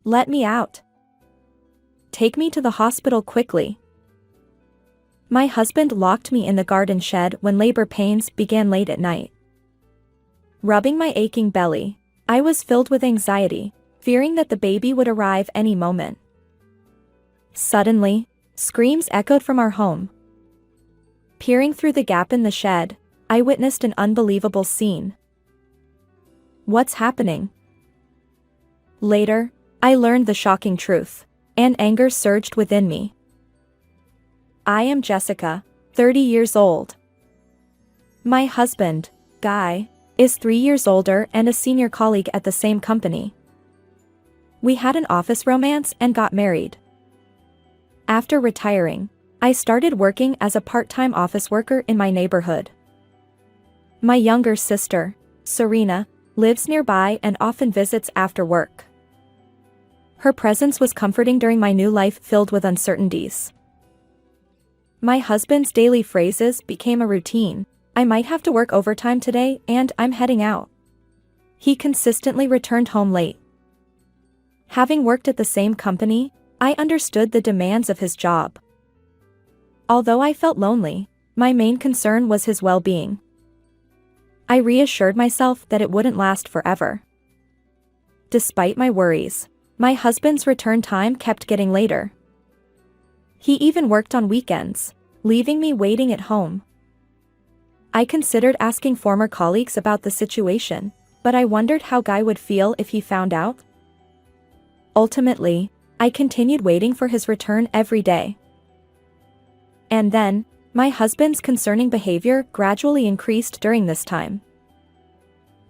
Let me out. Take me to the hospital quickly. My husband locked me in the garden shed when labor pains began late at night. Rubbing my aching belly, I was filled with anxiety, fearing that the baby would arrive any moment. Suddenly, screams echoed from our home. Peering through the gap in the shed, I witnessed an unbelievable scene. What's happening? Later, I learned the shocking truth, and anger surged within me. I am Jessica, 30 years old. My husband, Guy, is 3 years older and a senior colleague at the same company. We had an office romance and got married. After retiring, I started working as a part-time office worker in my neighborhood. My younger sister, Serena, lives nearby and often visits after work. Her presence was comforting during my new life filled with uncertainties. My husband's daily phrases became a routine. I might have to work overtime today and I'm heading out. He consistently returned home late. Having worked at the same company, I understood the demands of his job. Although I felt lonely, my main concern was his well-being. I reassured myself that it wouldn't last forever. Despite my worries, my husband's return time kept getting later. He even worked on weekends, leaving me waiting at home. I considered asking former colleagues about the situation, but I wondered how Guy would feel if he found out. Ultimately, I continued waiting for his return every day. And then, my husband's concerning behavior gradually increased during this time.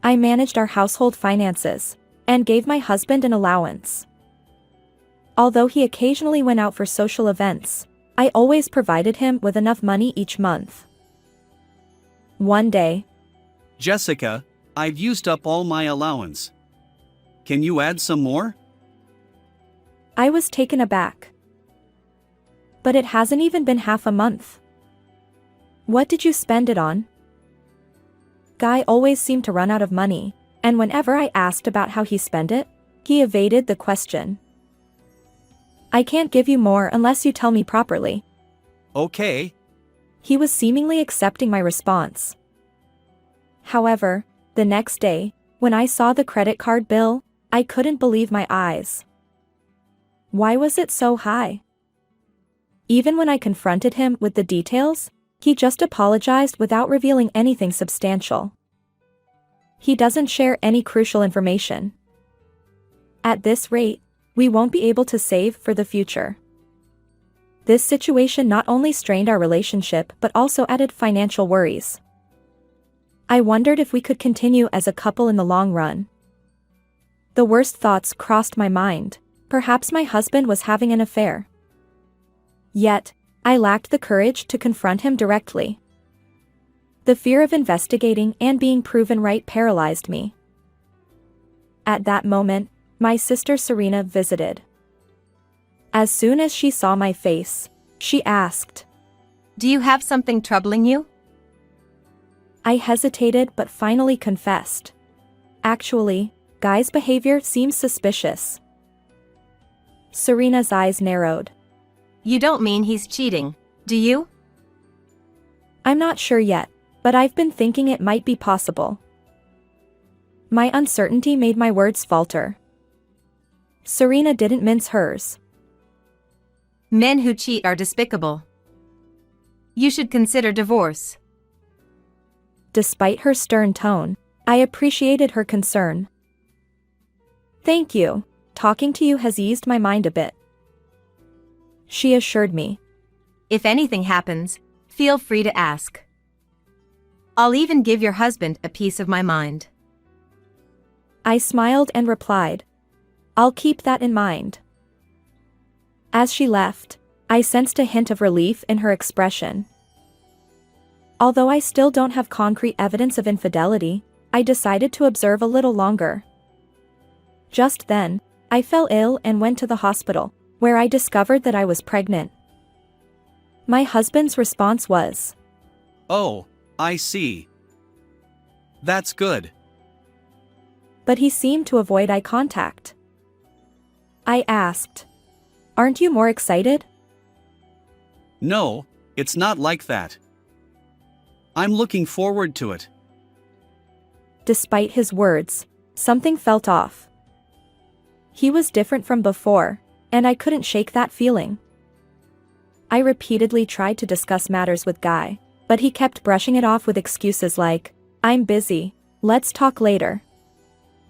I managed our household finances, and gave my husband an allowance. Although he occasionally went out for social events, I always provided him with enough money each month. One day, Jessica, I've used up all my allowance. Can you add some more? I was taken aback. But it hasn't even been half a month. What did you spend it on? Guy always seemed to run out of money, and whenever I asked about how he spent it, he evaded the question. I can't give you more unless you tell me properly. Okay. He was seemingly accepting my response. However, the next day, when I saw the credit card bill, I couldn't believe my eyes. Why was it so high? Even when I confronted him with the details, he just apologized without revealing anything substantial. He doesn't share any crucial information. At this rate, we won't be able to save for the future. This situation not only strained our relationship but also added financial worries. I wondered if we could continue as a couple in the long run. The worst thoughts crossed my mind. Perhaps my husband was having an affair. Yet, I lacked the courage to confront him directly. The fear of investigating and being proven right paralyzed me. At that moment, my sister Serena visited. As soon as she saw my face, she asked, Do you have something troubling you? I hesitated but finally confessed. Actually, Guy's behavior seems suspicious. Serena's eyes narrowed. You don't mean he's cheating, do you? I'm not sure yet, but I've been thinking it might be possible. My uncertainty made my words falter. Serena didn't mince hers. Men who cheat are despicable. You should consider divorce. Despite her stern tone, I appreciated her concern. Thank you. Talking to you has eased my mind a bit. She assured me. If anything happens, feel free to ask. I'll even give your husband a piece of my mind. I smiled and replied, I'll keep that in mind. As she left, I sensed a hint of relief in her expression. Although I still don't have concrete evidence of infidelity, I decided to observe a little longer. Just then, I fell ill and went to the hospital, where I discovered that I was pregnant. My husband's response was, Oh, I see. That's good. But he seemed to avoid eye contact. I asked. Aren't you more excited? No, it's not like that. I'm looking forward to it. Despite his words, something felt off. He was different from before, and I couldn't shake that feeling. I repeatedly tried to discuss matters with Guy, but he kept brushing it off with excuses like, "I'm busy, let's talk later."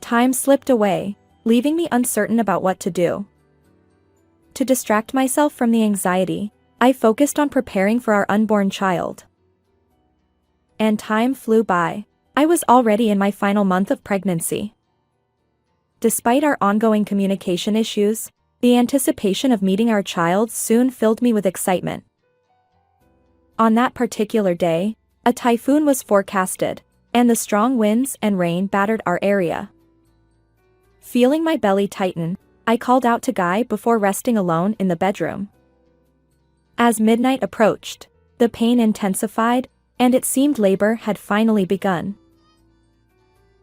Time slipped away, leaving me uncertain about what to do. To distract myself from the anxiety, I focused on preparing for our unborn child. And time flew by. I was already in my final month of pregnancy. Despite our ongoing communication issues, the anticipation of meeting our child soon filled me with excitement. On that particular day, a typhoon was forecasted, and the strong winds and rain battered our area. Feeling my belly tighten, I called out to Guy before resting alone in the bedroom. As midnight approached, the pain intensified, and it seemed labor had finally begun.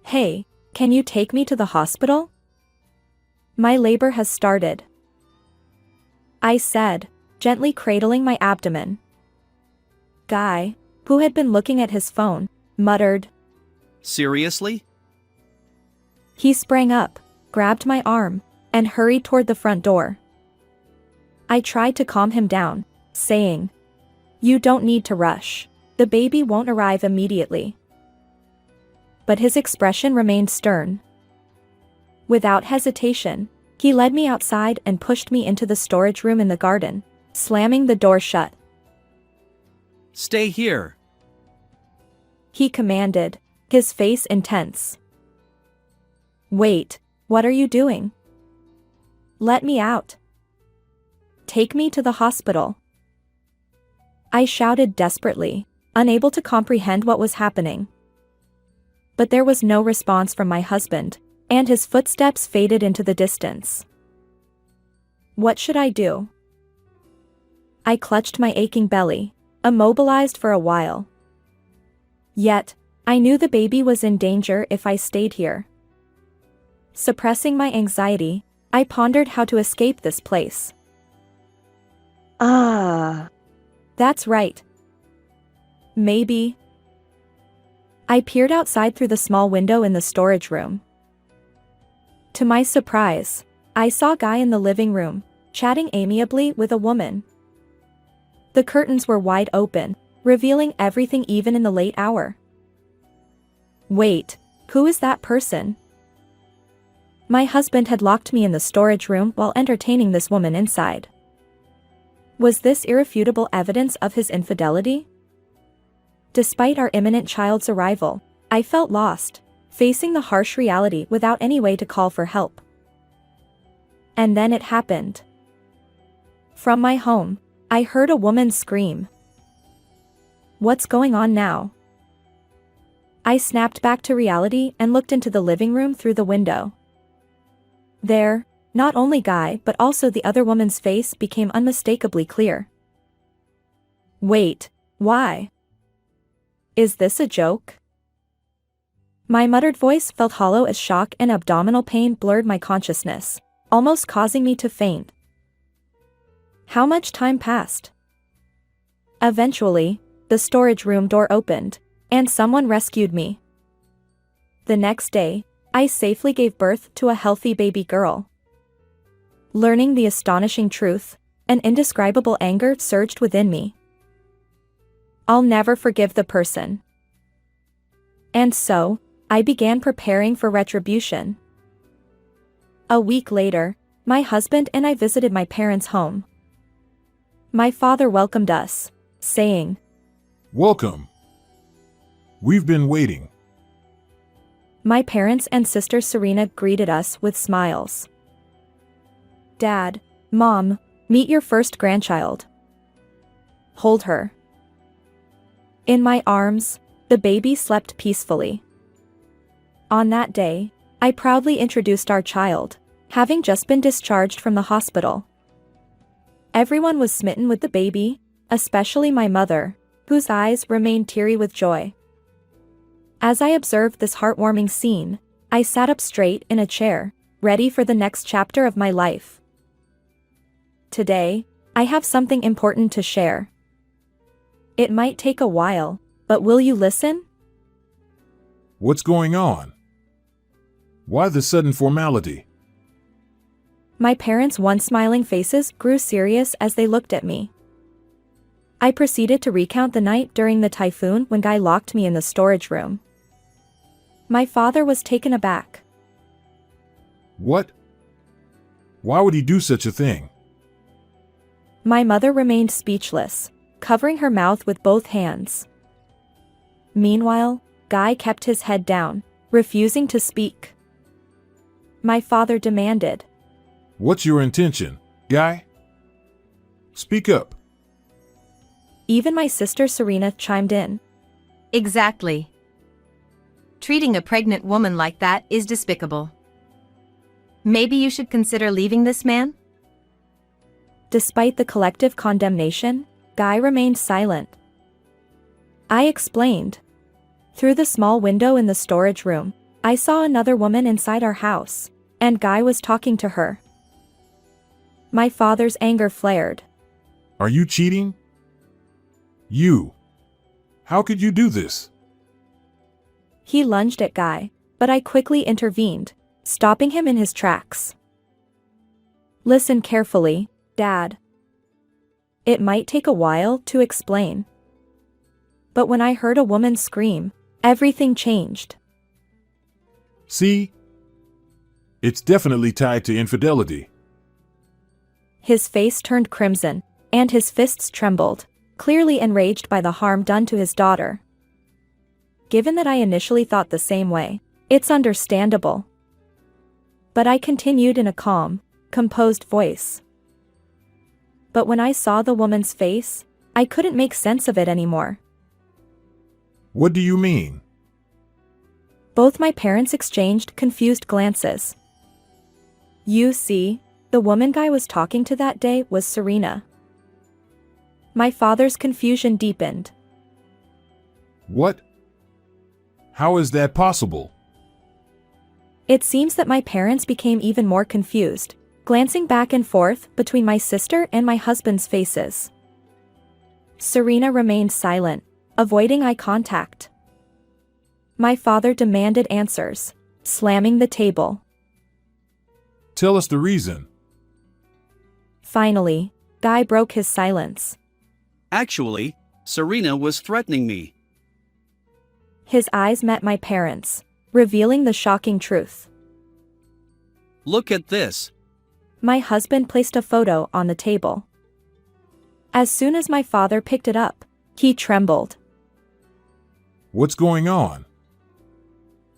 "Hey, can you take me to the hospital? My labor has started," I said, gently cradling my abdomen. Guy, who had been looking at his phone, muttered. Seriously? He sprang up, grabbed my arm, and hurried toward the front door. I tried to calm him down, saying, "You don't need to rush. The baby won't arrive immediately." But his expression remained stern. Without hesitation, he led me outside and pushed me into the storage room in the garden, slamming the door shut. "Stay here," he commanded, his face intense. "Wait, what are you doing? Let me out. Take me to the hospital." I shouted desperately, unable to comprehend what was happening. But there was no response from my husband, and his footsteps faded into the distance. What should I do? I clutched my aching belly, immobilized for a while. Yet, I knew the baby was in danger if I stayed here. Suppressing my anxiety, I pondered how to escape this place. That's right. Maybe. I peered outside through the small window in the storage room. To my surprise, I saw Guy in the living room, chatting amiably with a woman. The curtains were wide open, revealing everything even in the late hour. Wait, who is that person? My husband had locked me in the storage room while entertaining this woman inside. Was this irrefutable evidence of his infidelity? Despite our imminent child's arrival, I felt lost, facing the harsh reality without any way to call for help. And then it happened. From my home, I heard a woman scream. What's going on now? I snapped back to reality and looked into the living room through the window. There, not only Guy but also the other woman's face became unmistakably clear. Wait, why? Is this a joke? My muttered voice felt hollow as shock and abdominal pain blurred my consciousness, almost causing me to faint. How much time passed? Eventually, the storage room door opened, and someone rescued me. The next day, I safely gave birth to a healthy baby girl. Learning the astonishing truth, an indescribable anger surged within me. I'll never forgive the person. And so, I began preparing for retribution. A week later, my husband and I visited my parents' home. My father welcomed us, saying, "Welcome. We've been waiting." My parents and sister Serena greeted us with smiles. "Dad, Mom, meet your first grandchild. Hold her." In my arms, the baby slept peacefully. On that day, I proudly introduced our child, having just been discharged from the hospital. Everyone was smitten with the baby, especially my mother, whose eyes remained teary with joy. As I observed this heartwarming scene, I sat up straight in a chair, ready for the next chapter of my life. Today, I have something important to share. It might take a while, but will you listen? What's going on? Why the sudden formality? My parents' once smiling faces grew serious as they looked at me. I proceeded to recount the night during the typhoon when Guy locked me in the storage room. My father was taken aback. What? Why would he do such a thing? My mother remained speechless, covering her mouth with both hands. Meanwhile, Guy kept his head down, refusing to speak. My father demanded, What's your intention, Guy? Speak up. Even my sister Serena chimed in. Exactly. Treating a pregnant woman like that is despicable. Maybe you should consider leaving this man? Despite the collective condemnation, Guy remained silent. I explained. Through the small window in the storage room, I saw another woman inside our house, and Guy was talking to her. My father's anger flared. Are you cheating? You. How could you do this? He lunged at Guy, but I quickly intervened, stopping him in his tracks. Listen carefully, Dad. It might take a while to explain. But when I heard a woman scream, everything changed. See? It's definitely tied to infidelity. His face turned crimson, and his fists trembled, clearly enraged by the harm done to his daughter. Given that I initially thought the same way, it's understandable. But I continued in a calm, composed voice. But when I saw the woman's face, I couldn't make sense of it anymore. What do you mean? Both my parents exchanged confused glances. You see, the woman Guy was talking to that day was Serena. My father's confusion deepened. What? How is that possible? It seems that my parents became even more confused, glancing back and forth between my sister and my husband's faces. Serena remained silent, avoiding eye contact. My father demanded answers, slamming the table. Tell us the reason. Finally, Guy broke his silence. Actually, Serena was threatening me. His eyes met my parents', revealing the shocking truth. Look at this. My husband placed a photo on the table. As soon as my father picked it up, he trembled. What's going on?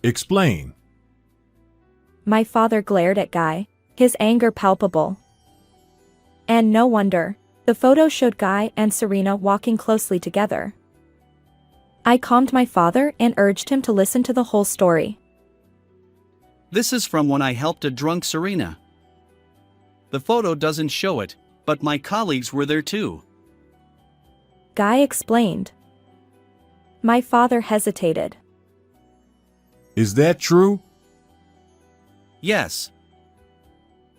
Explain. My father glared at Guy, his anger palpable. And no wonder, the photo showed Guy and Serena walking closely together. I calmed my father and urged him to listen to the whole story. This is from when I helped a drunk Serena. The photo doesn't show it, but my colleagues were there too. Guy explained. My father hesitated. Is that true? Yes.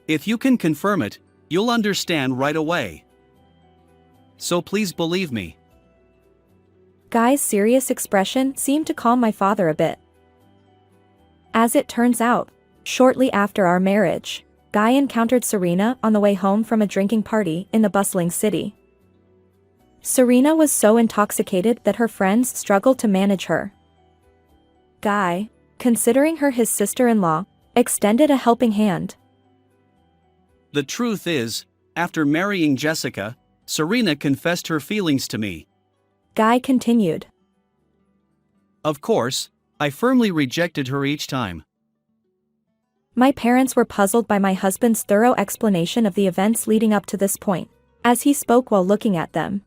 If you can confirm it, you'll understand right away. So please believe me. Guy's serious expression seemed to calm my father a bit. As it turns out, shortly after our marriage, Guy encountered Serena on the way home from a drinking party in the bustling city. Serena was so intoxicated that her friends struggled to manage her. Guy, considering her his sister-in-law, extended a helping hand. The truth is, after marrying Jessica, Serena confessed her feelings to me. Guy continued. Of course, I firmly rejected her each time. My parents were puzzled by my husband's thorough explanation of the events leading up to this point, as he spoke while looking at them.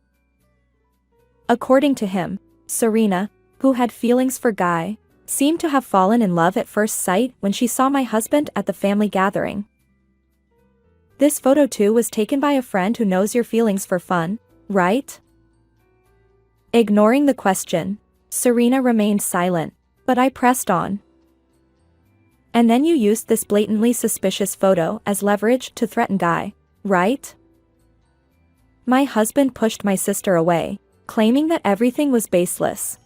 According to him, Serena, who had feelings for Guy, seemed to have fallen in love at first sight when she saw my husband at the family gathering. This photo too was taken by a friend who knows your feelings for fun, right? Ignoring the question, Serena remained silent, but I pressed on. And then you used this blatantly suspicious photo as leverage to threaten Guy, right? My husband pushed my sister away, claiming that everything was baseless.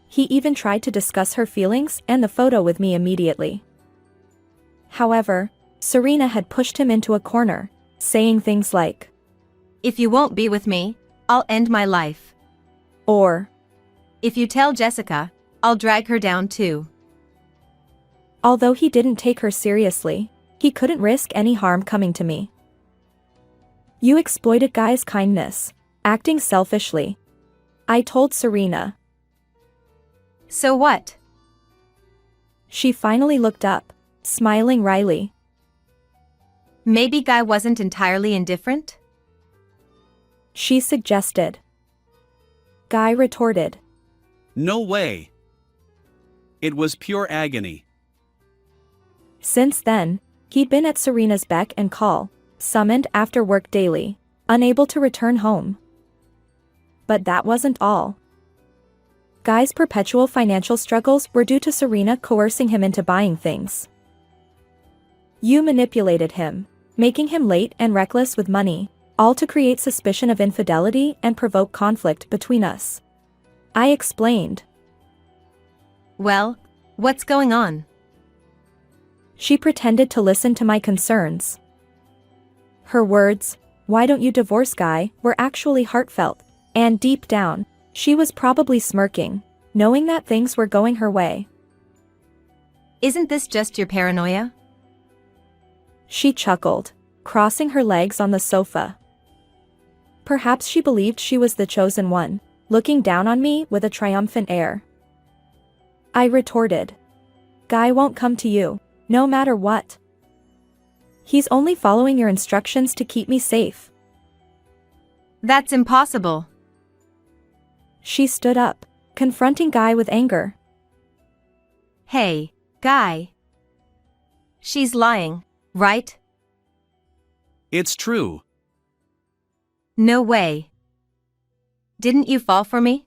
He even tried to discuss her feelings and the photo with me immediately. However, Serena had pushed him into a corner, saying things like, If you won't be with me, I'll end my life. or, If you tell Jessica, I'll drag her down too. although he didn't take her seriously, he couldn't risk any harm coming to me. You exploited Guy's kindness, acting selfishly. I told Serena. So what? She finally looked up, smiling wryly. Maybe Guy wasn't entirely indifferent? She suggested. Guy retorted. No way. It was pure agony. Since then, he'd been at Serena's beck and call, summoned after work daily, unable to return home. But that wasn't all. Guy's perpetual financial struggles were due to Serena coercing him into buying things. You manipulated him, making him late and reckless with money, all to create suspicion of infidelity and provoke conflict between us. I explained. Well, what's going on? She pretended to listen to my concerns. Her words, "Why don't you divorce Guy?" were actually heartfelt, and deep down, she was probably smirking, knowing that things were going her way. Isn't this just your paranoia? She chuckled, crossing her legs on the sofa. Perhaps she believed she was the chosen one, looking down on me with a triumphant air. I retorted. Guy won't come to you, no matter what. He's only following your instructions to keep me safe. That's impossible. She stood up, confronting Guy with anger. Hey, Guy. She's lying, right? It's true. No way. Didn't you fall for me?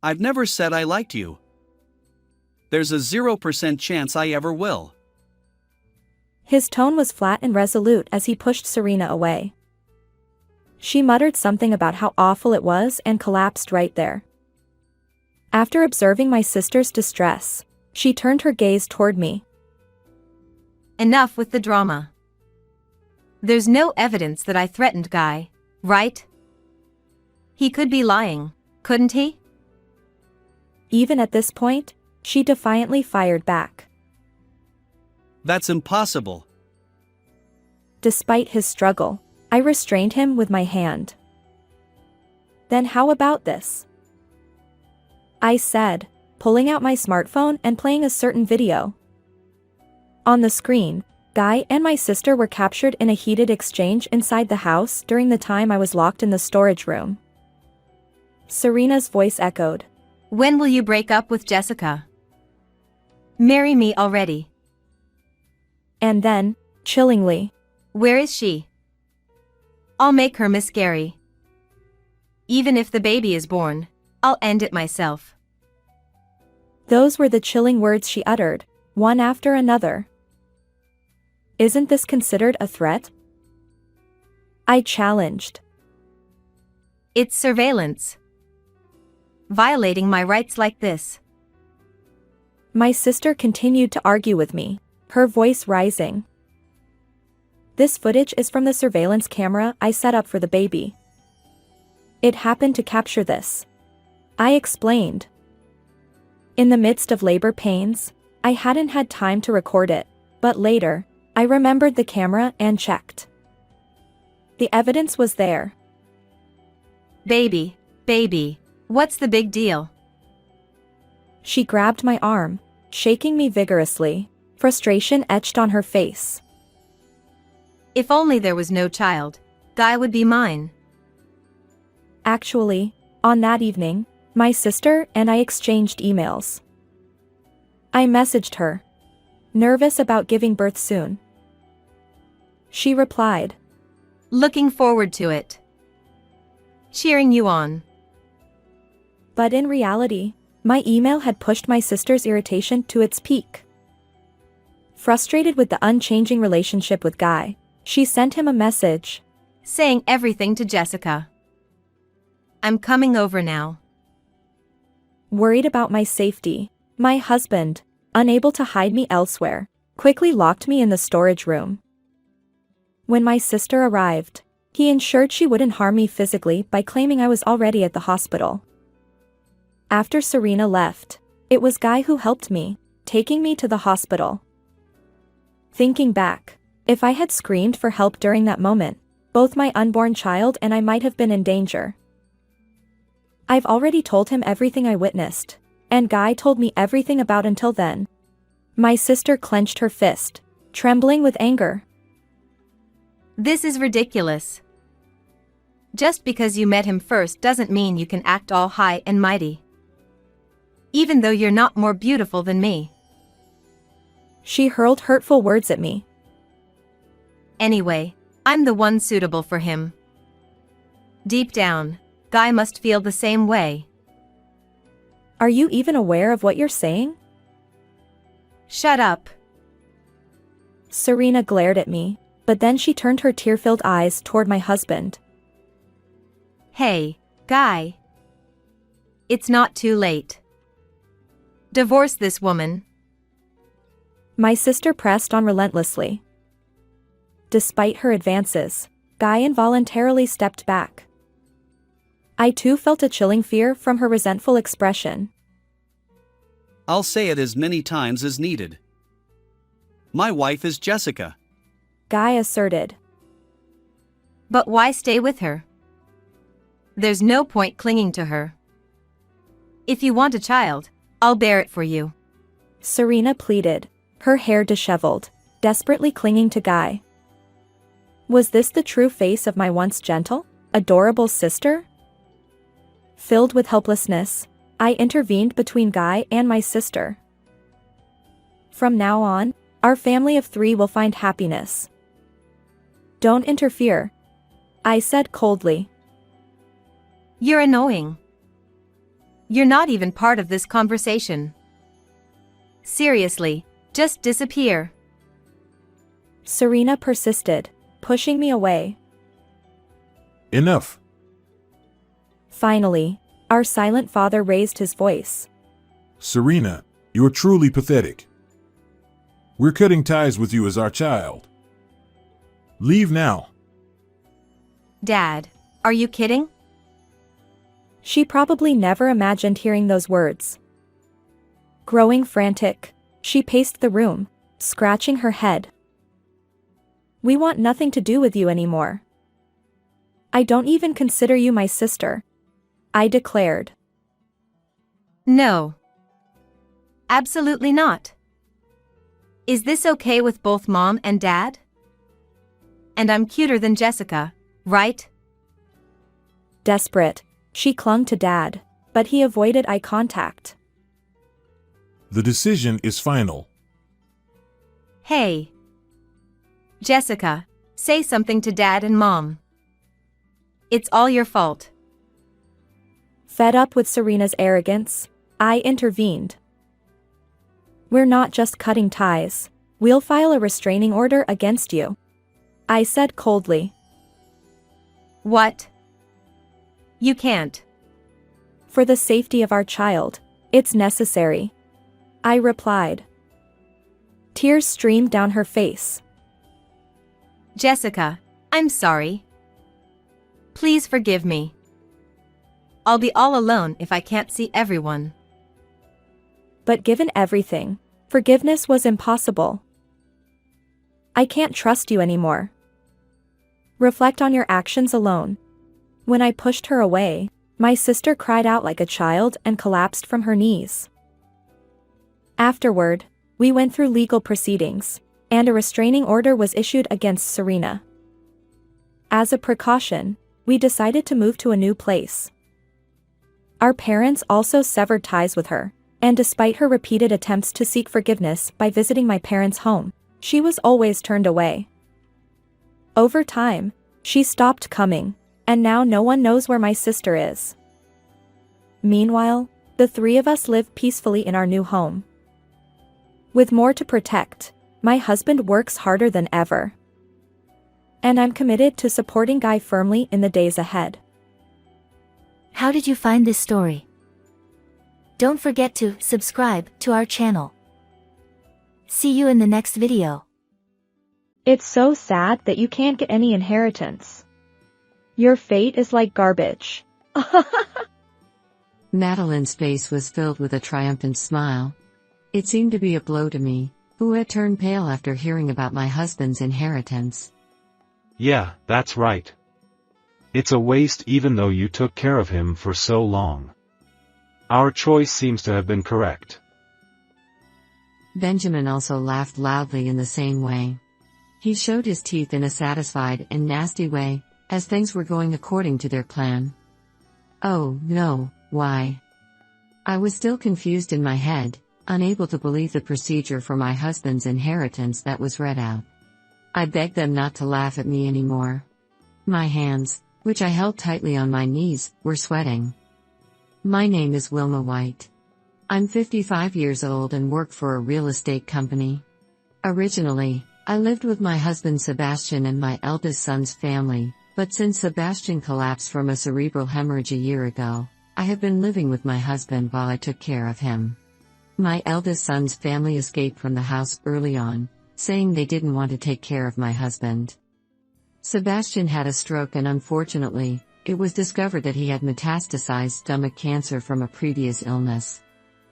I've never said I liked you. There's a 0% chance I ever will. His tone was flat and resolute as he pushed Serena away. She muttered something about how awful it was and collapsed right there. After observing my sister's distress, she turned her gaze toward me. Enough with the drama. There's no evidence that I threatened Guy, right? He could be lying, couldn't he? Even at this point, she defiantly fired back. That's impossible. Despite his struggle, I restrained him with my hand. Then how about this? I said, pulling out my smartphone and playing a certain video. On the screen, Guy and my sister were captured in a heated exchange inside the house during the time I was locked in the storage room. Serena's voice echoed. When will you break up with Jessica? Marry me already. And then, chillingly, Where is she? I'll make her Miss Gary. Even if the baby is born, I'll end it myself. those were the chilling words she uttered, one after another. Isn't this considered a threat? I challenged. It's surveillance. Violating my rights like this. My sister continued to argue with me, her voice rising. This footage is from the surveillance camera I set up for the baby. It happened to capture this. I explained. In the midst of labor pains, I hadn't had time to record it, but later, I remembered the camera and checked. The evidence was there. Baby, what's the big deal? She grabbed my arm, shaking me vigorously, frustration etched on her face. If only there was no child, Guy would be mine. Actually, on that evening, my sister and I exchanged emails. I messaged her, nervous about giving birth soon. She replied, Looking forward to it. Cheering you on. but in reality, my email had pushed my sister's irritation to its peak. Frustrated with the unchanging relationship with Guy, she sent him a message. saying everything to Jessica. I'm coming over now. Worried about my safety, my husband, unable to hide me elsewhere, quickly locked me in the storage room. When my sister arrived, he ensured she wouldn't harm me physically by claiming I was already at the hospital. After Serena left, it was Guy who helped me, taking me to the hospital. Thinking back, if I had screamed for help during that moment, both my unborn child and I might have been in danger. I've already told him everything I witnessed, and Guy told me everything about until then. My sister clenched her fist, trembling with anger. This is ridiculous. Just because you met him first doesn't mean you can act all high and mighty. Even though you're not more beautiful than me. She hurled hurtful words at me. Anyway, I'm the one suitable for him. Deep down, Guy must feel the same way. Are you even aware of what you're saying? Shut up. Serena glared at me, but then she turned her tear-filled eyes toward my husband. Hey, Guy. It's not too late. Divorce this woman. My sister pressed on relentlessly. Despite her advances, Guy involuntarily stepped back. I too felt a chilling fear from her resentful expression. I'll say it as many times as needed. My wife is Jessica. Guy asserted. But why stay with her? There's no point clinging to her. If you want a child, I'll bear it for you. Serena pleaded, her hair disheveled, desperately clinging to Guy. Was this the true face of my once gentle, adorable sister? Filled with helplessness, I intervened between Guy and my sister. From now on, our family of 3 will find happiness. Don't interfere, I said coldly. You're annoying. You're not even part of this conversation. Seriously, just disappear. Serena persisted, pushing me away. Enough. Finally, our silent father raised his voice. Serena, you're truly pathetic. We're cutting ties with you as our child. Leave now. Dad, are you kidding? She probably never imagined hearing those words. Growing frantic, she paced the room, scratching her head. We want nothing to do with you anymore. I don't even consider you my sister, I declared. No. Absolutely not. Is this okay with both Mom and Dad? And I'm cuter than Jessica, right? Desperate, she clung to Dad, but he avoided eye contact. The decision is final. Hey. Jessica, say something to Dad and Mom. It's all your fault. Fed up with Serena's arrogance, I intervened. We're not just cutting ties, we'll file a restraining order against you, I said coldly. What? You can't. For the safety of our child, it's necessary, I replied. Tears streamed down her face. Jessica, I'm sorry. Please forgive me. I'll be all alone if I can't see everyone. But given everything, forgiveness was impossible. I can't trust you anymore. Reflect on your actions alone. When I pushed her away, my sister cried out like a child and collapsed from her knees. Afterward, we went through legal proceedings, and a restraining order was issued against Serena. As a precaution, we decided to move to a new place. Our parents also severed ties with her, and despite her repeated attempts to seek forgiveness by visiting my parents' home, she was always turned away. Over time, she stopped coming, and now no one knows where my sister is. Meanwhile, the 3 of us live peacefully in our new home. With more to protect, my husband works harder than ever. And I'm committed to supporting Guy firmly in the days ahead. How did you find this story? Don't forget to subscribe to our channel. See you in the next video. It's so sad that you can't get any inheritance. Your fate is like garbage. Madeline's face was filled with a triumphant smile. It seemed to be a blow to me, who had turned pale after hearing about my husband's inheritance. Yeah, that's right. It's a waste even though you took care of him for so long. Our choice seems to have been correct. Benjamin also laughed loudly in the same way. He showed his teeth in a satisfied and nasty way, as things were going according to their plan. Oh, no, why? I was still confused in my head, unable to believe the procedure for my husband's inheritance that was read out. I begged them not to laugh at me anymore. My hands, which I held tightly on my knees, were sweating. My name is Wilma White. I'm 55 years old and work for a real estate company. Originally, I lived with my husband Sebastian and my eldest son's family, but since Sebastian collapsed from a cerebral hemorrhage a year ago, I have been living with my husband while I took care of him. My eldest son's family escaped from the house early on, saying they didn't want to take care of my husband. Sebastian had a stroke and unfortunately, it was discovered that he had metastasized stomach cancer from a previous illness.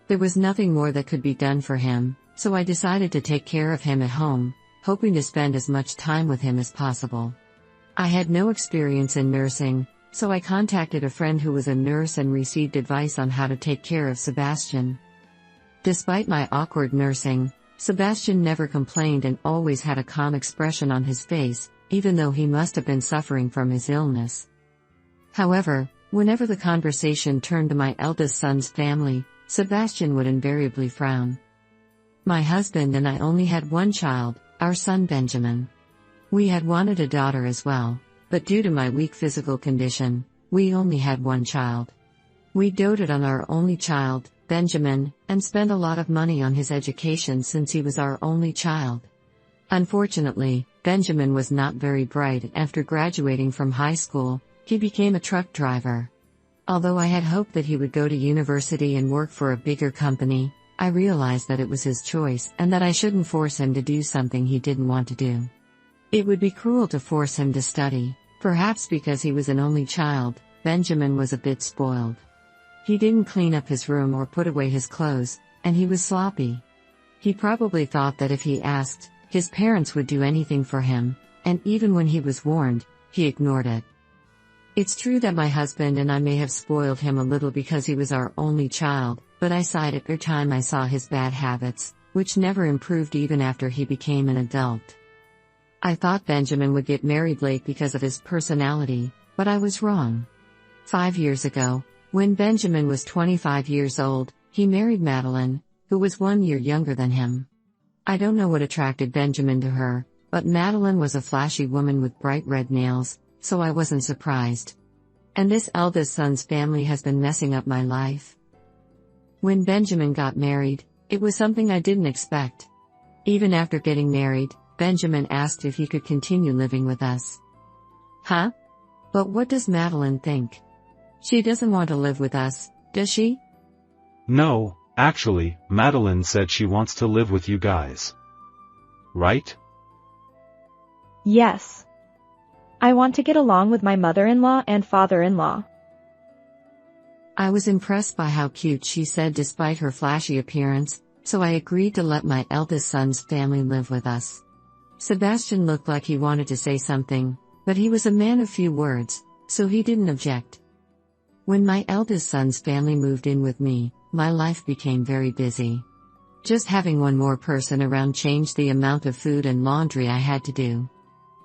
There was nothing more that could be done for him, so I decided to take care of him at home, hoping to spend as much time with him as possible. I had no experience in nursing, so I contacted a friend who was a nurse and received advice on how to take care of Sebastian. Despite my awkward nursing, Sebastian never complained and always had a calm expression on his face, even though he must have been suffering from his illness. However, whenever the conversation turned to my eldest son's family, Sebastian would invariably frown. My husband and I only had one child, our son Benjamin. We had wanted a daughter as well, but due to my weak physical condition, we only had one child. We doted on our only child, Benjamin, and spent a lot of money on his education since he was our only child. Unfortunately, Benjamin was not very bright and after graduating from high school, he became a truck driver. Although I had hoped that he would go to university and work for a bigger company, I realized that it was his choice and that I shouldn't force him to do something he didn't want to do. It would be cruel to force him to study. Perhaps because he was an only child, Benjamin was a bit spoiled. He didn't clean up his room or put away his clothes, and he was sloppy. He probably thought that if he asked, his parents would do anything for him, and even when he was warned, he ignored it. It's true that my husband and I may have spoiled him a little because he was our only child, but I sighed every time I saw his bad habits, which never improved even after he became an adult. I thought Benjamin would get married late because of his personality, but I was wrong. 5 years ago, when Benjamin was 25 years old, he married Madeline, who was 1 year younger than him. I don't know what attracted Benjamin to her, but Madeline was a flashy woman with bright red nails, so I wasn't surprised. And this eldest son's family has been messing up my life. When Benjamin got married, it was something I didn't expect. Even after getting married, Benjamin asked if he could continue living with us. Huh? But what does Madeline think? She doesn't want to live with us, does she? No, actually, Madeline said she wants to live with you guys. Right? Yes. I want to get along with my mother-in-law and father-in-law. I was impressed by how cute she said despite her flashy appearance, so I agreed to let my eldest son's family live with us. Sebastian looked like he wanted to say something, but he was a man of few words, so he didn't object. When my eldest son's family moved in with me, my life became very busy. Just having one more person around changed the amount of food and laundry I had to do.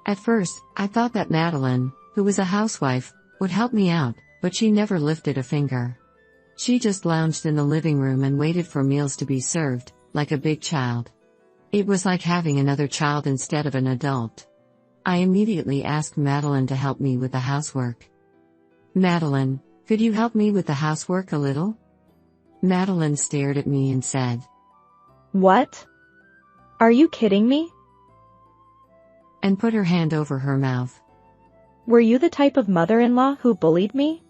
At first, I thought that Madeline, who was a housewife, would help me out, but she never lifted a finger. She just lounged in the living room and waited for meals to be served, like a big child. It was like having another child instead of an adult. I immediately asked Madeline to help me with the housework. Madeline, could you help me with the housework a little? Madeline stared at me and said, What? Are you kidding me? and put her hand over her mouth. Were you the type of mother-in-law who bullied me?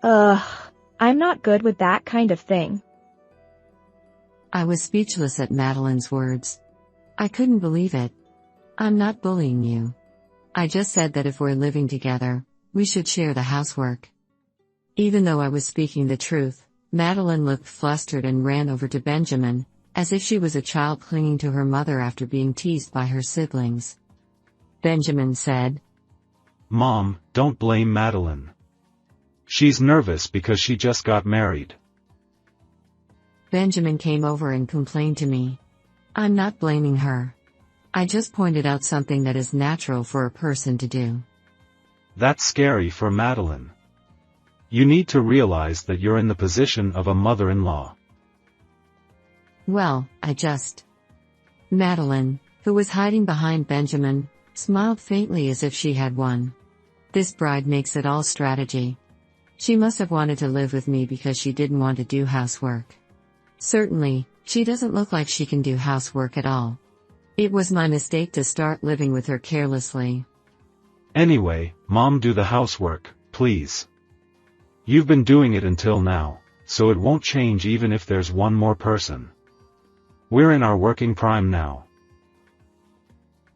Ugh, I'm not good with that kind of thing. I was speechless at Madeline's words. I couldn't believe it. I'm not bullying you. I just said that if we're living together, we should share the housework. Even though I was speaking the truth, Madeline looked flustered and ran over to Benjamin, as if she was a child clinging to her mother after being teased by her siblings. Benjamin said, Mom, don't blame Madeline. She's nervous because she just got married. Benjamin came over and complained to me. I'm not blaming her. I just pointed out something that is natural for a person to do. That's scary for Madeline. You need to realize that you're in the position of a mother-in-law. Well, Madeline, who was hiding behind Benjamin, smiled faintly as if she had won. This bride makes it all strategy. She must have wanted to live with me because she didn't want to do housework. Certainly, she doesn't look like she can do housework at all. It was my mistake to start living with her carelessly. Anyway, Mom, do the housework, please. You've been doing it until now, so it won't change even if there's one more person. We're in our working prime now.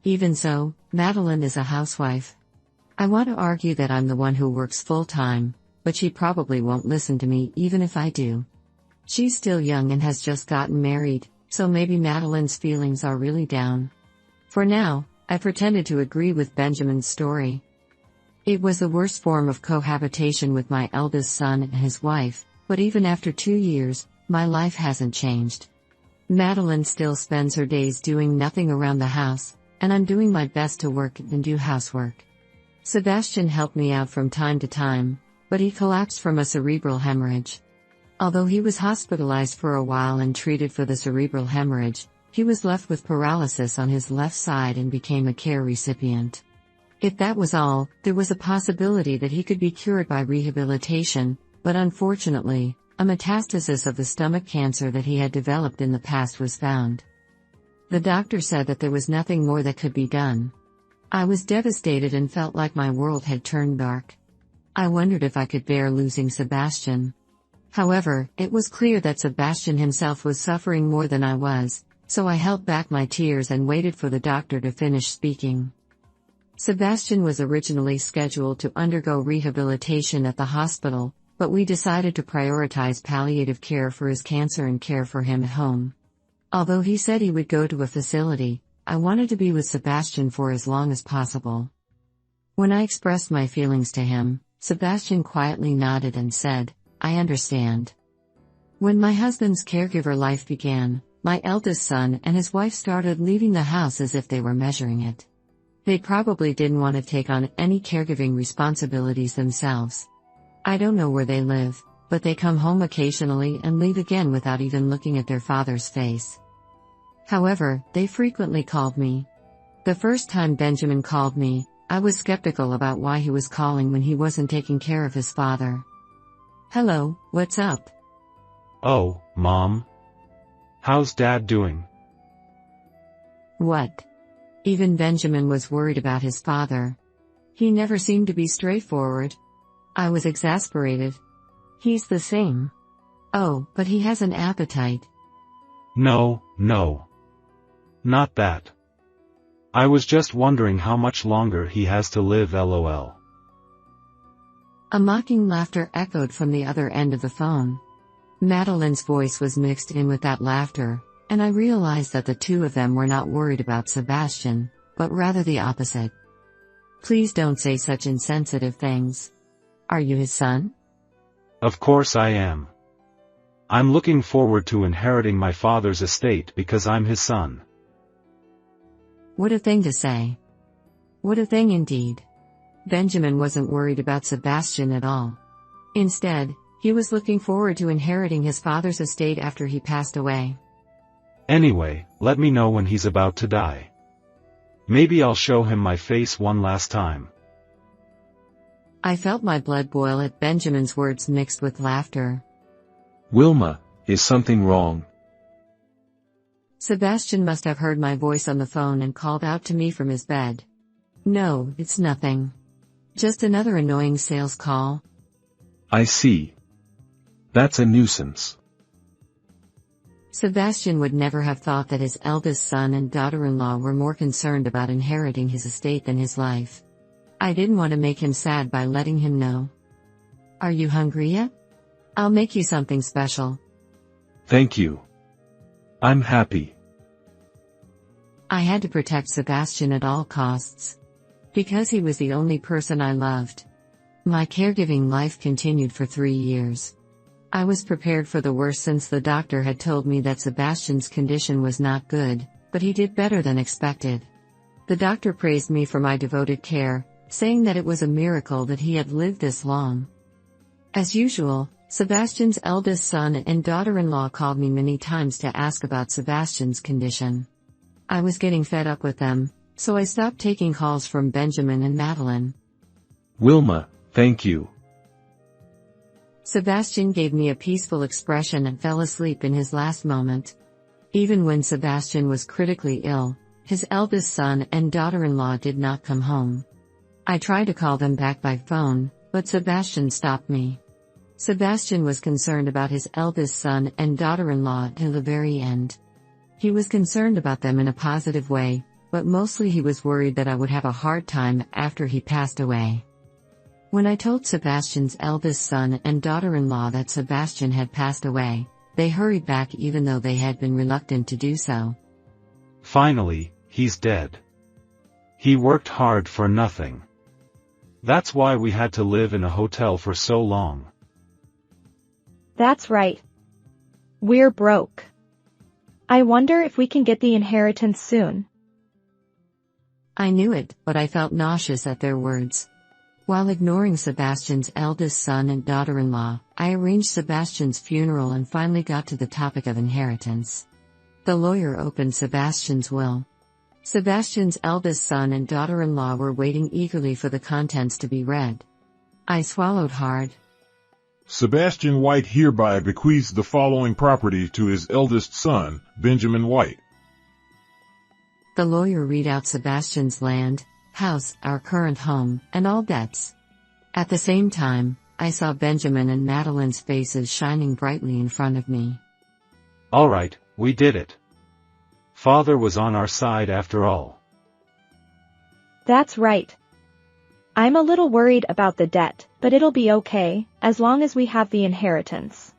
Even so, Madeline is a housewife. I want to argue that I'm the one who works full-time, but she probably won't listen to me even if I do. She's still young and has just gotten married, so maybe Madeline's feelings are really down. For now, I pretended to agree with Benjamin's story. It was the worst form of cohabitation with my eldest son and his wife, but even after 2 years, my life hasn't changed. Madeline still spends her days doing nothing around the house, and I'm doing my best to work and do housework. Sebastian helped me out from time to time, but he collapsed from a cerebral hemorrhage. Although he was hospitalized for a while and treated for the cerebral hemorrhage, he was left with paralysis on his left side and became a care recipient. If that was all, there was a possibility that he could be cured by rehabilitation, but unfortunately, a metastasis of the stomach cancer that he had developed in the past was found. The doctor said that there was nothing more that could be done. I was devastated and felt like my world had turned dark. I wondered if I could bear losing Sebastian. However, it was clear that Sebastian himself was suffering more than I was, so I held back my tears and waited for the doctor to finish speaking. Sebastian was originally scheduled to undergo rehabilitation at the hospital, but we decided to prioritize palliative care for his cancer and care for him at home. Although he said he would go to a facility, I wanted to be with Sebastian for as long as possible. When I expressed my feelings to him, Sebastian quietly nodded and said, I understand. When my husband's caregiver life began, my eldest son and his wife started leaving the house as if they were measuring it. They probably didn't want to take on any caregiving responsibilities themselves. I don't know where they live, but they come home occasionally and leave again without even looking at their father's face. However, they frequently called me. The first time Benjamin called me, I was skeptical about why he was calling when he wasn't taking care of his father. Hello, what's up? Oh, Mom. How's Dad doing? What? Even Benjamin was worried about his father. He never seemed to be straightforward. I was exasperated. He's the same. Oh, but he has an appetite. No. Not that. I was just wondering how much longer he has to live, lol. A mocking laughter echoed from the other end of the phone. Madeline's voice was mixed in with that laughter, and I realized that the two of them were not worried about Sebastian, but rather the opposite. Please don't say such insensitive things. Are you his son? Of course I am. I'm looking forward to inheriting my father's estate because I'm his son. What a thing to say. What a thing indeed. Benjamin wasn't worried about Sebastian at all. Instead, he was looking forward to inheriting his father's estate after he passed away. Anyway, let me know when he's about to die. Maybe I'll show him my face one last time. I felt my blood boil at Benjamin's words mixed with laughter. Wilma, is something wrong? Sebastian must have heard my voice on the phone and called out to me from his bed. No, it's nothing. Just another annoying sales call. I see. That's a nuisance. Sebastian would never have thought that his eldest son and daughter-in-law were more concerned about inheriting his estate than his life. I didn't want to make him sad by letting him know. Are you hungry yet? I'll make you something special. Thank you. I'm happy. I had to protect Sebastian at all costs. Because he was the only person I loved. My caregiving life continued for 3 years. I was prepared for the worst since the doctor had told me that Sebastian's condition was not good, but he did better than expected. The doctor praised me for my devoted care, saying that it was a miracle that he had lived this long. As usual, Sebastian's eldest son and daughter-in-law called me many times to ask about Sebastian's condition. I was getting fed up with them, so I stopped taking calls from Benjamin and Madeline. Wilma, thank you. Sebastian gave me a peaceful expression and fell asleep in his last moment. Even when Sebastian was critically ill, his eldest son and daughter-in-law did not come home. I tried to call them back by phone, but Sebastian stopped me. Sebastian was concerned about his eldest son and daughter-in-law till the very end. He was concerned about them in a positive way, but mostly he was worried that I would have a hard time after he passed away. When I told Sebastian's eldest son and daughter-in-law that Sebastian had passed away, they hurried back even though they had been reluctant to do so. Finally, he's dead. He worked hard for nothing. That's why we had to live in a hotel for so long. That's right. We're broke. I wonder if we can get the inheritance soon. I knew it, but I felt nauseous at their words. While ignoring Sebastian's eldest son and daughter-in-law, I arranged Sebastian's funeral and finally got to the topic of inheritance. The lawyer opened Sebastian's will. Sebastian's eldest son and daughter-in-law were waiting eagerly for the contents to be read. I swallowed hard. Sebastian White hereby bequeaths the following property to his eldest son, Benjamin White. The lawyer read out Sebastian's land, house, our current home, and all debts. At the same time, I saw Benjamin and Madeline's faces shining brightly in front of me. All right, we did it. Father was on our side after all. That's right. I'm a little worried about the debt, but it'll be okay, as long as we have the inheritance.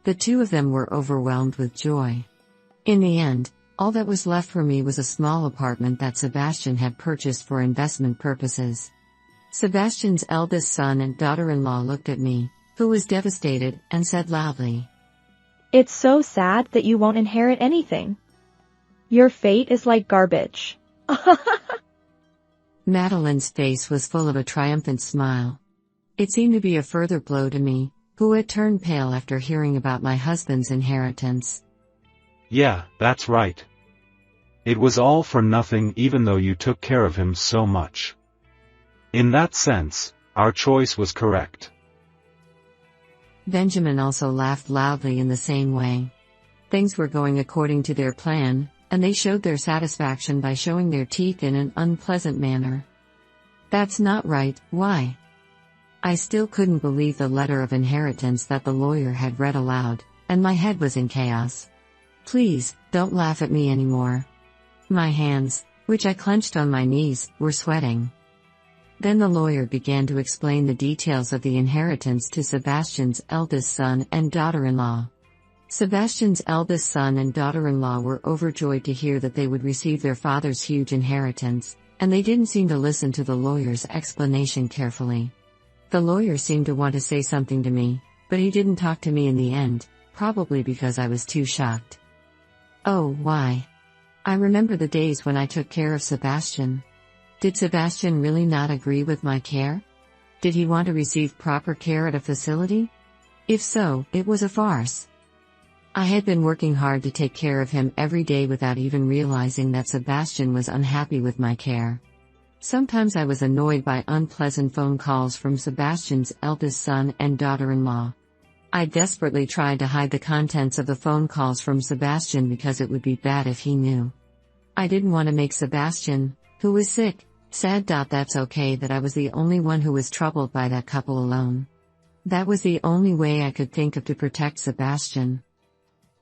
The two of them were overwhelmed with joy. In the end, all that was left for me was a small apartment that Sebastian had purchased for investment purposes. Sebastian's eldest son and daughter-in-law looked at me, who was devastated, and said loudly, It's so sad that you won't inherit anything. Your fate is like garbage. Madeline's face was full of a triumphant smile. It seemed to be a further blow to me, who had turned pale after hearing about my husband's inheritance. Yeah, that's right. It was all for nothing even though you took care of him so much. In that sense, our choice was correct. Benjamin also laughed loudly in the same way. Things were going according to their plan, and they showed their satisfaction by showing their teeth in an unpleasant manner. That's not right, why? I still couldn't believe the letter of inheritance that the lawyer had read aloud, and my head was in chaos. Please, don't laugh at me anymore. My hands, which I clenched on my knees, were sweating. Then the lawyer began to explain the details of the inheritance to Sebastian's eldest son and daughter-in-law. Sebastian's eldest son and daughter-in-law were overjoyed to hear that they would receive their father's huge inheritance, and they didn't seem to listen to the lawyer's explanation carefully. The lawyer seemed to want to say something to me, but he didn't talk to me in the end, probably because I was too shocked. Oh, why? I remember the days when I took care of Sebastian. Did Sebastian really not agree with my care? Did he want to receive proper care at a facility? If so, it was a farce. I had been working hard to take care of him every day without even realizing that Sebastian was unhappy with my care. Sometimes I was annoyed by unpleasant phone calls from Sebastian's eldest son and daughter-in-law. I desperately tried to hide the contents of the phone calls from Sebastian because it would be bad if he knew. I didn't want to make Sebastian, who was sick, sad. That's okay that I was the only one who was troubled by that couple alone. That was the only way I could think of to protect Sebastian.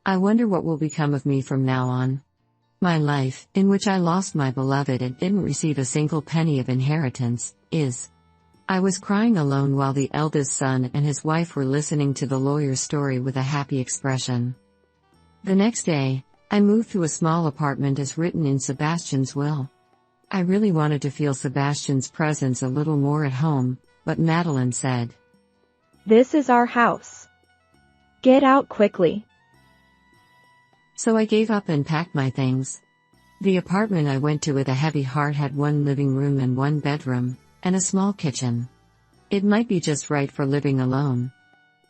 I wonder what will become of me from now on. My life, in which I lost my beloved and didn't receive a single penny of inheritance, is. I was crying alone while the eldest son and his wife were listening to the lawyer's story with a happy expression. The next day, I moved to a small apartment as written in Sebastian's will. I really wanted to feel Sebastian's presence a little more at home, but Madeline said, This is our house. Get out quickly. So I gave up and packed my things. The apartment I went to with a heavy heart had one living room and one bedroom, and a small kitchen. It might be just right for living alone.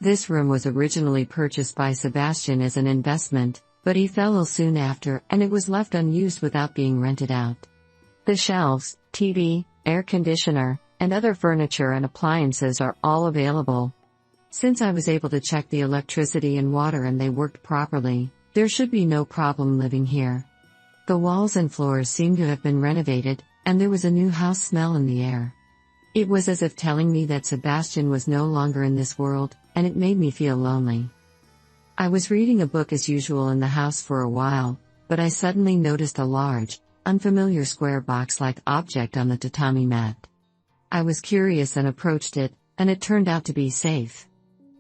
This room was originally purchased by Sebastian as an investment, but he fell ill soon after and it was left unused without being rented out. The shelves, TV, air conditioner, and other furniture and appliances are all available. Since I was able to check the electricity and water and they worked properly, there should be no problem living here. The walls and floors seemed to have been renovated, and there was a new house smell in the air. It was as if telling me that Sebastian was no longer in this world, and it made me feel lonely. I was reading a book as usual in the house for a while, but I suddenly noticed a large, unfamiliar square box-like object on the tatami mat. I was curious and approached it, and it turned out to be a safe.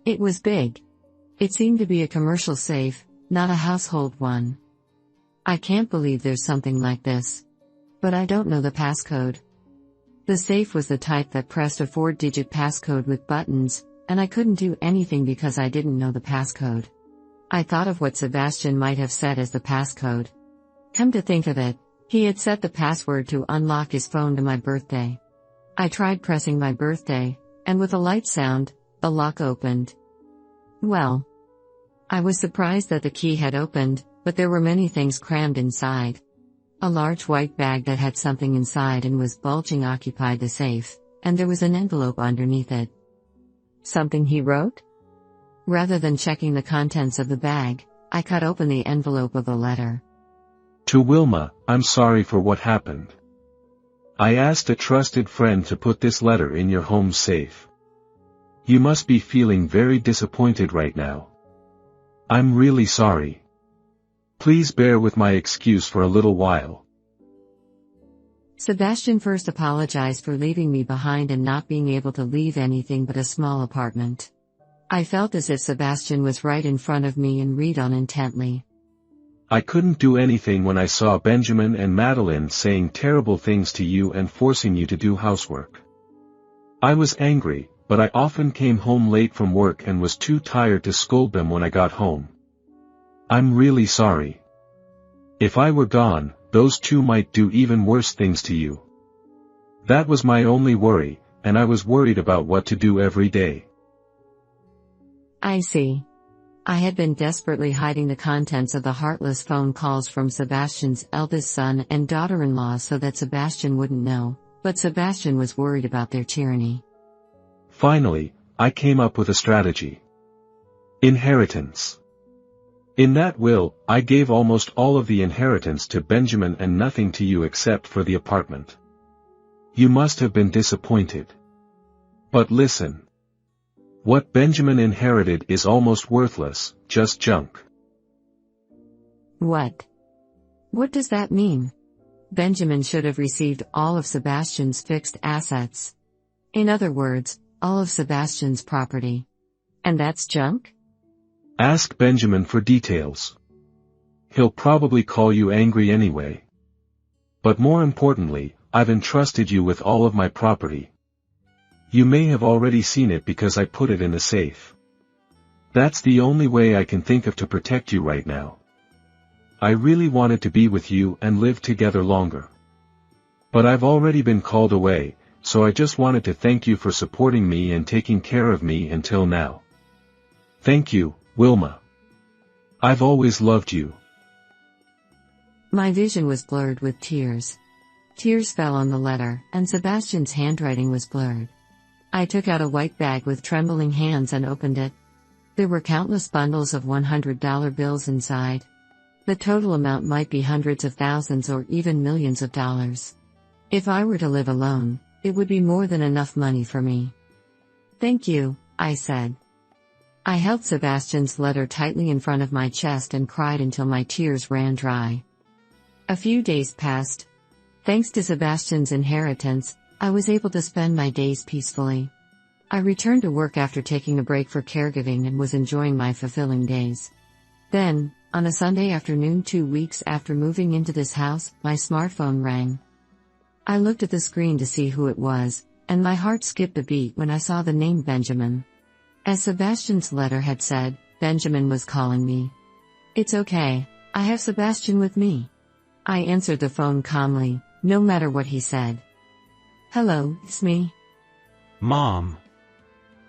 It was big. It seemed to be a commercial safe, not a household one. I can't believe there's something like this. But I don't know the passcode. The safe was the type that pressed a 4-digit passcode with buttons, and I couldn't do anything because I didn't know the passcode. I thought of what Sebastian might have said as the passcode. Come to think of it, he had set the password to unlock his phone to my birthday. I tried pressing my birthday, and with a light sound, the lock opened. Well, I was surprised that the key had opened, but there were many things crammed inside. A large white bag that had something inside and was bulging occupied the safe, and there was an envelope underneath it. Something he wrote? Rather than checking the contents of the bag, I cut open the envelope of the letter. To Wilma, I'm sorry for what happened. I asked a trusted friend to put this letter in your home safe. You must be feeling very disappointed right now. I'm really sorry. Please bear with my excuse for a little while. Sebastian first apologized for leaving me behind and not being able to leave anything but a small apartment. I felt as if Sebastian was right in front of me and read on intently. I couldn't do anything when I saw Benjamin and Madeline saying terrible things to you and forcing you to do housework. I was angry, but I often came home late from work and was too tired to scold them when I got home. I'm really sorry. If I were gone, those two might do even worse things to you. That was my only worry, and I was worried about what to do every day. I see. I had been desperately hiding the contents of the heartless phone calls from Sebastian's eldest son and daughter-in-law so that Sebastian wouldn't know, but Sebastian was worried about their tyranny. Finally, I came up with a strategy. Inheritance. In that will, I gave almost all of the inheritance to Benjamin and nothing to you except for the apartment. You must have been disappointed. But listen. What Benjamin inherited is almost worthless, just junk. What? What does that mean? Benjamin should have received all of Sebastian's fixed assets. In other words, all of Sebastian's property. And that's junk? Ask Benjamin for details. He'll probably call you angry anyway. But more importantly, I've entrusted you with all of my property. You may have already seen it because I put it in a safe. That's the only way I can think of to protect you right now. I really wanted to be with you and live together longer. But I've already been called away, so I just wanted to thank you for supporting me and taking care of me until now. Thank you, Wilma. I've always loved you. My vision was blurred with tears. Tears fell on the letter, and Sebastian's handwriting was blurred. I took out a white bag with trembling hands and opened it. There were countless bundles of $100 bills inside. The total amount might be hundreds of thousands or even millions of dollars. If I were to live alone, it would be more than enough money for me. "Thank you," I said. I held Sebastian's letter tightly in front of my chest and cried until my tears ran dry. A few days passed. Thanks to Sebastian's inheritance, I was able to spend my days peacefully. I returned to work after taking a break for caregiving and was enjoying my fulfilling days. Then, on a Sunday afternoon 2 weeks after moving into this house, my smartphone rang. I looked at the screen to see who it was, and my heart skipped a beat when I saw the name Benjamin. As Sebastian's letter had said, Benjamin was calling me. "It's okay, I have Sebastian with me." I answered the phone calmly, no matter what he said. "Hello, it's me." Mom.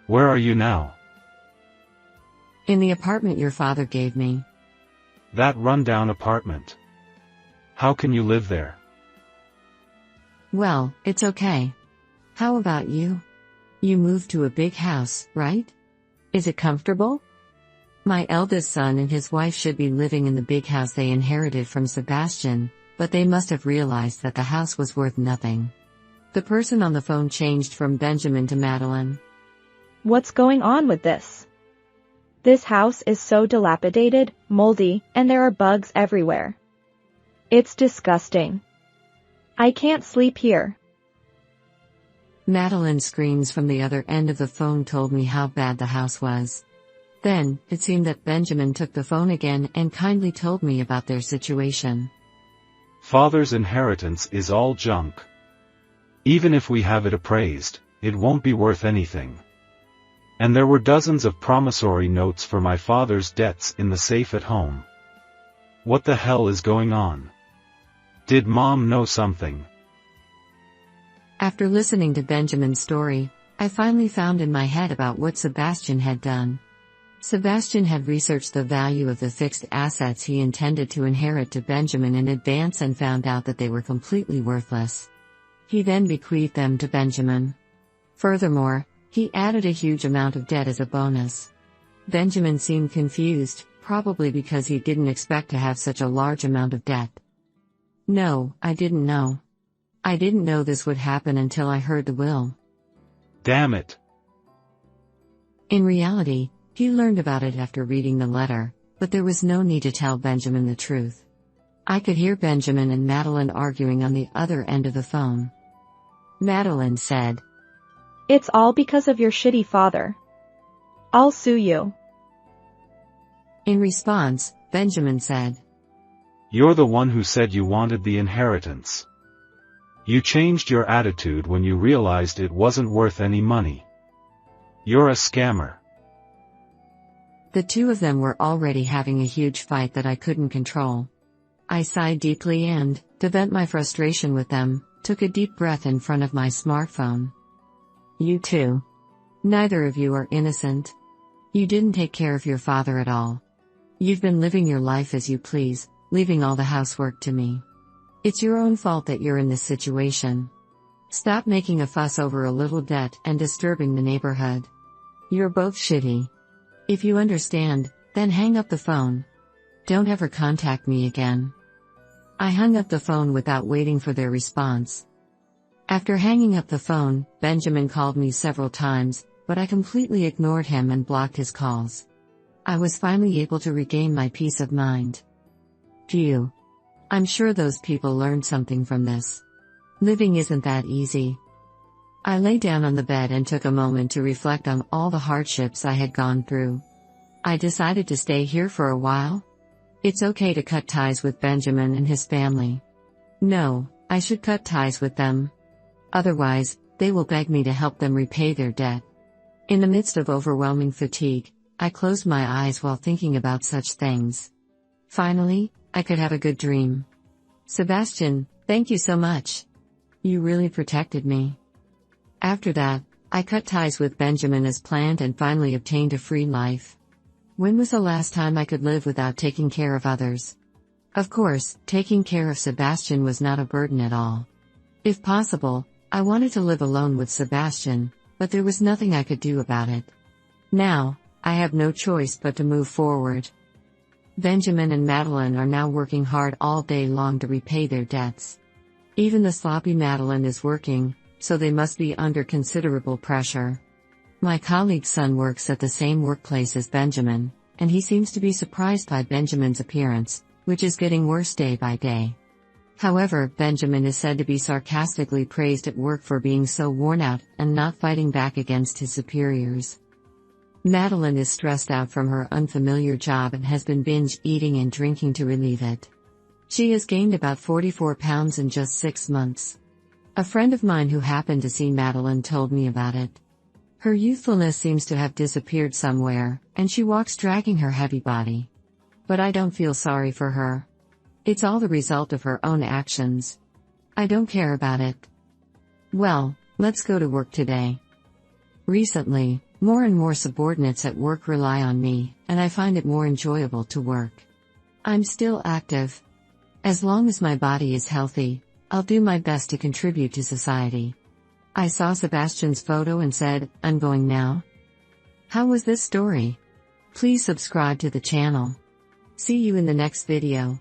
Where are you now? "In the apartment your father gave me." That rundown apartment. How can you live there? "Well, it's okay. How about you? You moved to a big house, right? Is it comfortable?" My eldest son and his wife should be living in the big house they inherited from Sebastian, but they must have realized that the house was worth nothing. The person on the phone changed from Benjamin to Madeline. What's going on with this? This house is so dilapidated, moldy, and there are bugs everywhere. It's disgusting. I can't sleep here. Madeline's screams from the other end of the phone told me how bad the house was. Then, it seemed that Benjamin took the phone again and kindly told me about their situation. Father's inheritance is all junk. Even if we have it appraised, it won't be worth anything. And there were dozens of promissory notes for my father's debts in the safe at home. What the hell is going on? Did Mom know something? After listening to Benjamin's story, I finally found in my head about what Sebastian had done. Sebastian had researched the value of the fixed assets he intended to inherit to Benjamin in advance and found out that they were completely worthless. He then bequeathed them to Benjamin. Furthermore, he added a huge amount of debt as a bonus. Benjamin seemed confused, probably because he didn't expect to have such a large amount of debt. "No, I didn't know. I didn't know this would happen until I heard the will." Damn it. In reality, he learned about it after reading the letter, but there was no need to tell Benjamin the truth. I could hear Benjamin and Madeline arguing on the other end of the phone. Madeline said, It's all because of your shitty father. I'll sue you. In response, Benjamin said, You're the one who said you wanted the inheritance. You changed your attitude when you realized it wasn't worth any money. You're a scammer. The two of them were already having a huge fight that I couldn't control. I sighed deeply and, to vent my frustration with them, took a deep breath in front of my smartphone. You too. Neither of you are innocent. You didn't take care of your father at all. You've been living your life as you please, leaving all the housework to me. It's your own fault that you're in this situation. Stop making a fuss over a little debt and disturbing the neighborhood. You're both shitty. If you understand, then hang up the phone. Don't ever contact me again. I hung up the phone without waiting for their response. After hanging up the phone, Benjamin called me several times, but I completely ignored him and blocked his calls. I was finally able to regain my peace of mind. Phew. I'm sure those people learned something from this. Living isn't that easy. I lay down on the bed and took a moment to reflect on all the hardships I had gone through. I decided to stay here for a while. It's okay to cut ties with Benjamin and his family. No, I should cut ties with them. Otherwise, they will beg me to help them repay their debt. In the midst of overwhelming fatigue, I closed my eyes while thinking about such things. Finally, I could have a good dream. Sebastian, thank you so much. You really protected me. After that, I cut ties with Benjamin as planned and finally obtained a free life. When was the last time I could live without taking care of others? Of course, taking care of Sebastian was not a burden at all. If possible, I wanted to live alone with Sebastian, but there was nothing I could do about it. Now, I have no choice but to move forward. Benjamin and Madeline are now working hard all day long to repay their debts. Even the sloppy Madeline is working, so they must be under considerable pressure. My colleague's son works at the same workplace as Benjamin, and he seems to be surprised by Benjamin's appearance, which is getting worse day by day. However, Benjamin is said to be sarcastically praised at work for being so worn out and not fighting back against his superiors. Madeline is stressed out from her unfamiliar job and has been binge eating and drinking to relieve it. She has gained about 44 pounds in just 6 months. A friend of mine who happened to see Madeline told me about it. Her youthfulness seems to have disappeared somewhere, and she walks dragging her heavy body. But I don't feel sorry for her. It's all the result of her own actions. I don't care about it. Well, let's go to work today. Recently, more and more subordinates at work rely on me, and I find it more enjoyable to work. I'm still active. As long as my body is healthy, I'll do my best to contribute to society. I saw Sebastian's photo and said, I'm going now. How was this story? Please subscribe to the channel. See you in the next video.